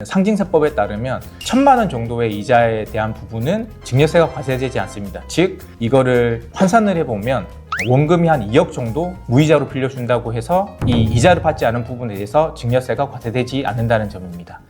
상징세법에 따르면 1,000만 원 정도의 이자에 대한 부분은 증여세가 과세되지 않습니다. 즉 이거를 환산을 해보면 원금이 한 2억 정도 무이자로 빌려준다고 해서 이 이자를 받지 않은 부분에 대해서 증여세가 과세되지 않는다는 점입니다.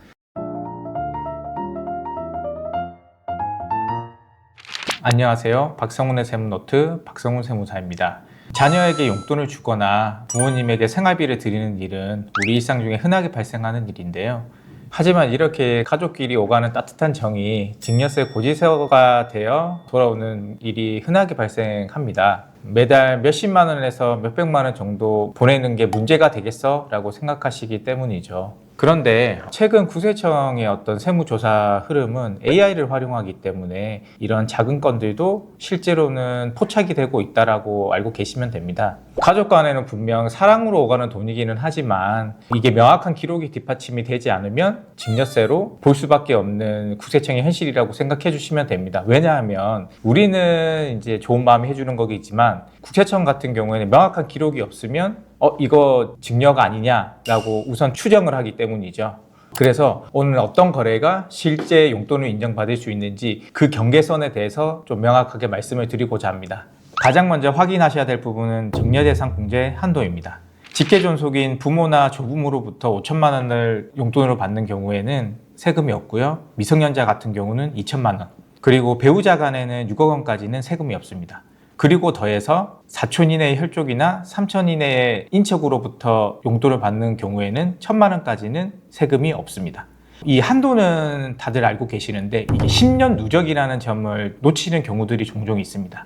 안녕하세요. 박성훈의 세무노트 박성훈 세무사입니다. 자녀에게 용돈을 주거나 부모님에게 생활비를 드리는 일은 우리 일상 중에 흔하게 발생하는 일인데요. 하지만 이렇게 가족끼리 오가는 따뜻한 정이 증여세 고지서가 되어 돌아오는 일이 흔하게 발생합니다. 매달 몇십만 원에서 몇백만 원 정도 보내는 게 문제가 되겠어? 라고 생각하시기 때문이죠. 그런데 최근 국세청의 어떤 세무조사 흐름은 AI를 활용하기 때문에 이런 작은 건들도 실제로는 포착이 되고 있다고 알고 계시면 됩니다. 가족 간에는 분명 사랑으로 오가는 돈이기는 하지만 이게 명확한 기록이 뒷받침이 되지 않으면 증여세로 볼 수밖에 없는 국세청의 현실이라고 생각해 주시면 됩니다. 왜냐하면 우리는 이제 좋은 마음이 해주는 거겠지만 국세청 같은 경우에는 명확한 기록이 없으면 이거 증여가 아니냐라고 우선 추정을 하기 때문이죠. 그래서 오늘 어떤 거래가 실제 용돈을 인정받을 수 있는지 그 경계선에 대해서 좀 명확하게 말씀을 드리고자 합니다. 가장 먼저 확인하셔야 될 부분은 증여대상 공제 한도입니다. 직계존속인 부모나 조부모로부터 5천만 원을 용돈으로 받는 경우에는 세금이 없고요. 미성년자 같은 경우는 2천만 원, 그리고 배우자 간에는 6억 원까지는 세금이 없습니다. 그리고 더해서 사촌 이내의 혈족이나 삼촌 이내의 인척으로부터 용돈을 받는 경우에는 1,000만 원까지는 세금이 없습니다. 이 한도는 다들 알고 계시는데 이게 10년 누적이라는 점을 놓치는 경우들이 종종 있습니다.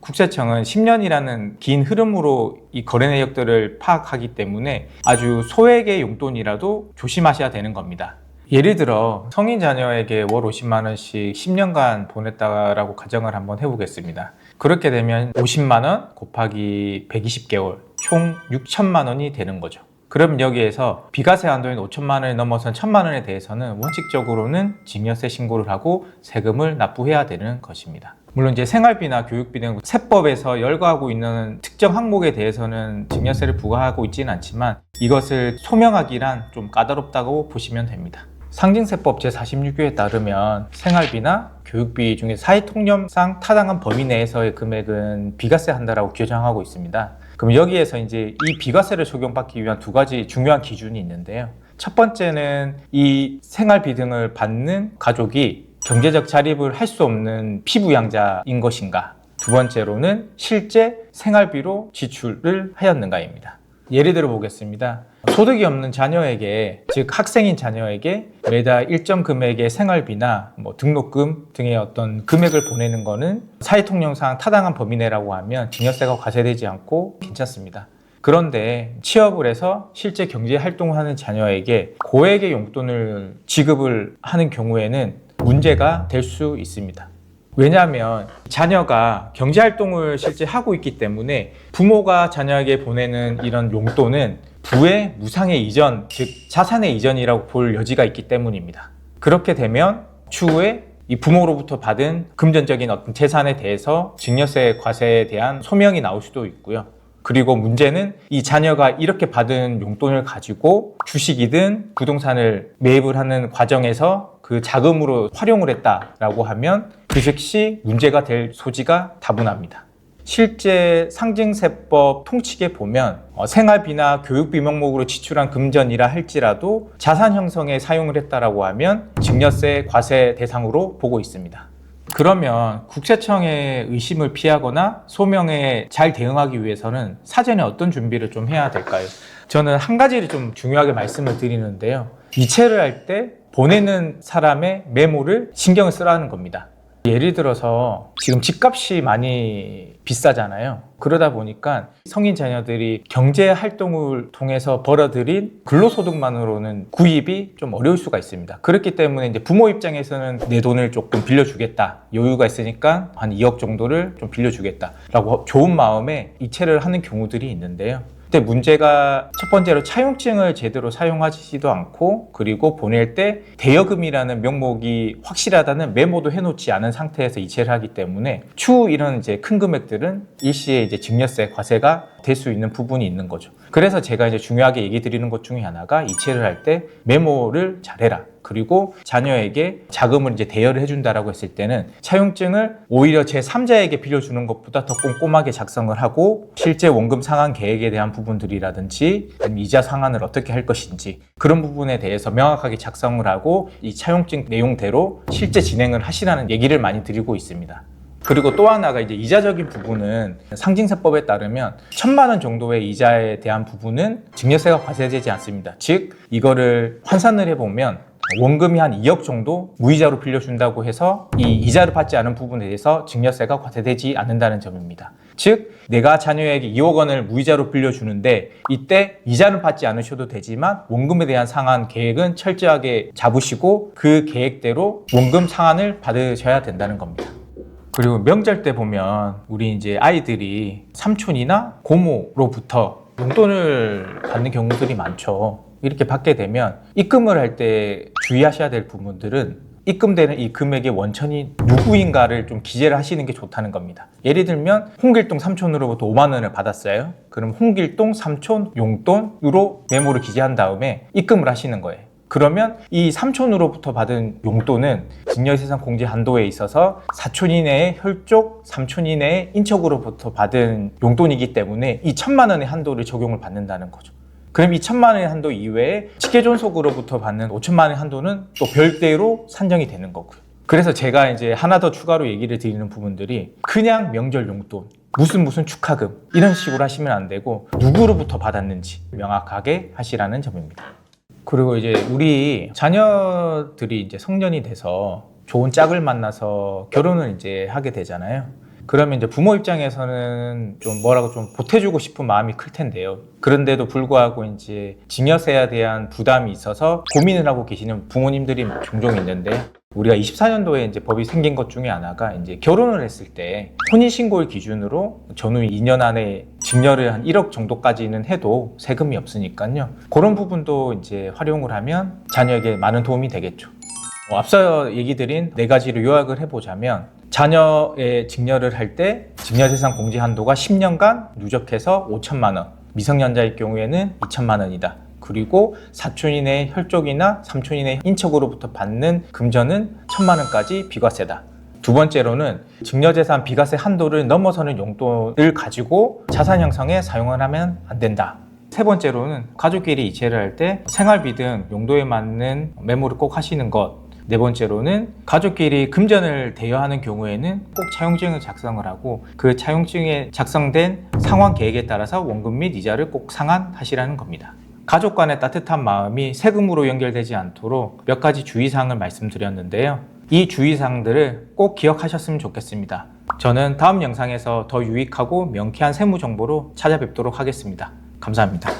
국세청은 10년이라는 긴 흐름으로 이 거래 내역들을 파악하기 때문에 아주 소액의 용돈이라도 조심하셔야 되는 겁니다. 예를 들어 성인 자녀에게 월 50만 원씩 10년간 보냈다라고 가정을 한번 해보겠습니다. 그렇게 되면 50만 원 곱하기 120개월 총 6천만 원이 되는 거죠. 그럼 여기에서 비과세 한도인 5천만 원을 넘어선 1,000만 원에 대해서는 원칙적으로는 증여세 신고를 하고 세금을 납부해야 되는 것입니다. 물론 이제 생활비나 교육비 등 세법에서 열거하고 있는 특정 항목에 대해서는 증여세를 부과하고 있지는 않지만 이것을 소명하기란 좀 까다롭다고 보시면 됩니다. 상징세법 제46조에 따르면 생활비나 교육비 중에 사회통념상 타당한 범위 내에서의 금액은 비과세 한다라고 규정하고 있습니다. 그럼 여기에서 이제 이 비과세를 적용받기 위한 두 가지 중요한 기준이 있는데요. 첫 번째는 이 생활비 등을 받는 가족이 경제적 자립을 할 수 없는 피부양자인 것인가, 두 번째로는 실제 생활비로 지출을 하였는가입니다. 예를 들어 보겠습니다. 소득이 없는 자녀에게, 즉 학생인 자녀에게 매달 일정 금액의 생활비나 등록금 등의 어떤 금액을 보내는 거는 사회통념상 타당한 범위 내라고 하면 증여세가 과세되지 않고 괜찮습니다. 그런데 취업을 해서 실제 경제 활동을 하는 자녀에게 고액의 용돈을 지급을 하는 경우에는 문제가 될 수 있습니다. 왜냐하면 자녀가 경제활동을 실제 하고 있기 때문에 부모가 자녀에게 보내는 이런 용돈은 부의 무상의 이전, 즉 자산의 이전이라고 볼 여지가 있기 때문입니다. 그렇게 되면 추후에 이 부모로부터 받은 금전적인 어떤 재산에 대해서 증여세 과세에 대한 소명이 나올 수도 있고요. 그리고 문제는 이 자녀가 이렇게 받은 용돈을 가지고 주식이든 부동산을 매입을 하는 과정에서 그 자금으로 활용을 했다라고 하면 그 즉시 문제가 될 소지가 다분합니다. 실제 상징세법 통칙에 보면 생활비나 교육비 명목으로 지출한 금전이라 할지라도 자산 형성에 사용을 했다라고 하면 증여세 과세 대상으로 보고 있습니다. 그러면 국세청의 의심을 피하거나 소명에 잘 대응하기 위해서는 사전에 어떤 준비를 좀 해야 될까요? 저는 한 가지를 좀 중요하게 말씀을 드리는데요. 이체를 할 때 보내는 사람의 메모를 신경을 쓰라는 겁니다. 예를 들어서 지금 집값이 많이 비싸잖아요. 그러다 보니까 성인 자녀들이 경제 활동을 통해서 벌어들인 근로소득만으로는 구입이 좀 어려울 수가 있습니다. 그렇기 때문에 이제 부모 입장에서는 내 돈을 조금 빌려주겠다, 여유가 있으니까 한 2억 정도를 좀 빌려주겠다라고 좋은 마음에 이체를 하는 경우들이 있는데요. 근데 문제가 첫 번째로 차용증을 제대로 사용하지도 않고, 그리고 보낼 때 대여금이라는 명목이 확실하다는 메모도 해놓지 않은 상태에서 이체를 하기 때문에 추후 이런 이제 큰 금액들은 일시에 이제 증여세 과세가 될 수 있는 부분이 있는 거죠. 그래서 제가 이제 중요하게 얘기 드리는 것 중에 하나가 이체를 할 때 메모를 잘해라. 그리고 자녀에게 자금을 이제 대여를 해준다라고 했을 때는 차용증을 오히려 제3자에게 빌려주는 것보다 더 꼼꼼하게 작성을 하고 실제 원금 상환 계획에 대한 부분들이라든지 이자 상환을 어떻게 할 것인지 그런 부분에 대해서 명확하게 작성을 하고 이 차용증 내용대로 실제 진행을 하시라는 얘기를 많이 드리고 있습니다. 그리고 또 하나가 이제 이자적인 부분은 상징세법에 따르면 1,000만 원 정도의 이자에 대한 부분은 증여세가 과세되지 않습니다. 즉 이거를 환산을 해보면 원금이 한 2억 정도 무이자로 빌려준다고 해서 이 이자를 받지 않은 부분에 대해서 증여세가 과세되지 않는다는 점입니다. 즉 내가 자녀에게 2억 원을 무이자로 빌려주는데 이때 이자는 받지 않으셔도 되지만 원금에 대한 상환 계획은 철저하게 잡으시고 그 계획대로 원금 상환을 받으셔야 된다는 겁니다. 그리고 명절 때 보면 우리 이제 아이들이 삼촌이나 고모로부터 용돈을 받는 경우들이 많죠. 이렇게 받게 되면 입금을 할 때 주의하셔야 될 부분들은 입금되는 이 금액의 원천이 누구인가를 좀 기재를 하시는 게 좋다는 겁니다. 예를 들면 홍길동 삼촌으로부터 5만 원을 받았어요. 그럼 홍길동 삼촌 용돈으로 메모를 기재한 다음에 입금을 하시는 거예요. 그러면 이 삼촌으로부터 받은 용돈은 증여세상 공제 한도에 있어서 사촌 이내의 혈족, 삼촌 이내의 인척으로부터 받은 용돈이기 때문에 이 1,000만 원의 한도를 적용을 받는다는 거죠. 그럼 이 1,000만 원의 한도 이외에 직계존속으로부터 받는 5천만 원의 한도는 또 별대로 산정이 되는 거고요. 그래서 제가 이제 하나 더 추가로 얘기를 드리는 부분들이 그냥 명절 용돈, 무슨 축하금 이런 식으로 하시면 안 되고 누구로부터 받았는지 명확하게 하시라는 점입니다. 그리고 이제 우리 자녀들이 이제 성년이 돼서 좋은 짝을 만나서 결혼을 이제 하게 되잖아요. 그러면 이제 부모 입장에서는 좀 뭐라고 좀 보태주고 싶은 마음이 클 텐데요. 그런데도 불구하고 이제 증여세에 대한 부담이 있어서 고민을 하고 계시는 부모님들이 종종 있는데 우리가 24년도에 이제 법이 생긴 것 중에 하나가 이제 결혼을 했을 때 혼인신고일 기준으로 전후 2년 안에 증여를 한 1억 정도까지는 해도 세금이 없으니까요. 그런 부분도 이제 활용을 하면 자녀에게 많은 도움이 되겠죠. 앞서 얘기 드린 4가지를 요약을 해보자면 자녀의 증여를 할 때 증여재산 공제 한도가 10년간 누적해서 5천만 원, 미성년자일 경우에는 2천만 원이다. 그리고 사촌 이내의 혈족이나 삼촌 이내의 인척으로부터 받는 금전은 1,000만 원까지 비과세다. 두 번째로는 증여재산 비과세 한도를 넘어서는 용돈을 가지고 자산 형성에 사용을 하면 안 된다. 세 번째로는 가족끼리 이체를 할 때 생활비 등 용도에 맞는 메모를 꼭 하시는 것. 네 번째로는 가족끼리 금전을 대여하는 경우에는 꼭 차용증을 작성을 하고 그 차용증에 작성된 상환 계획에 따라서 원금 및 이자를 꼭 상환하시라는 겁니다. 가족 간의 따뜻한 마음이 세금으로 연결되지 않도록 몇 가지 주의사항을 말씀드렸는데요. 이 주의사항들을 꼭 기억하셨으면 좋겠습니다. 저는 다음 영상에서 더 유익하고 명쾌한 세무 정보로 찾아뵙도록 하겠습니다. 감사합니다.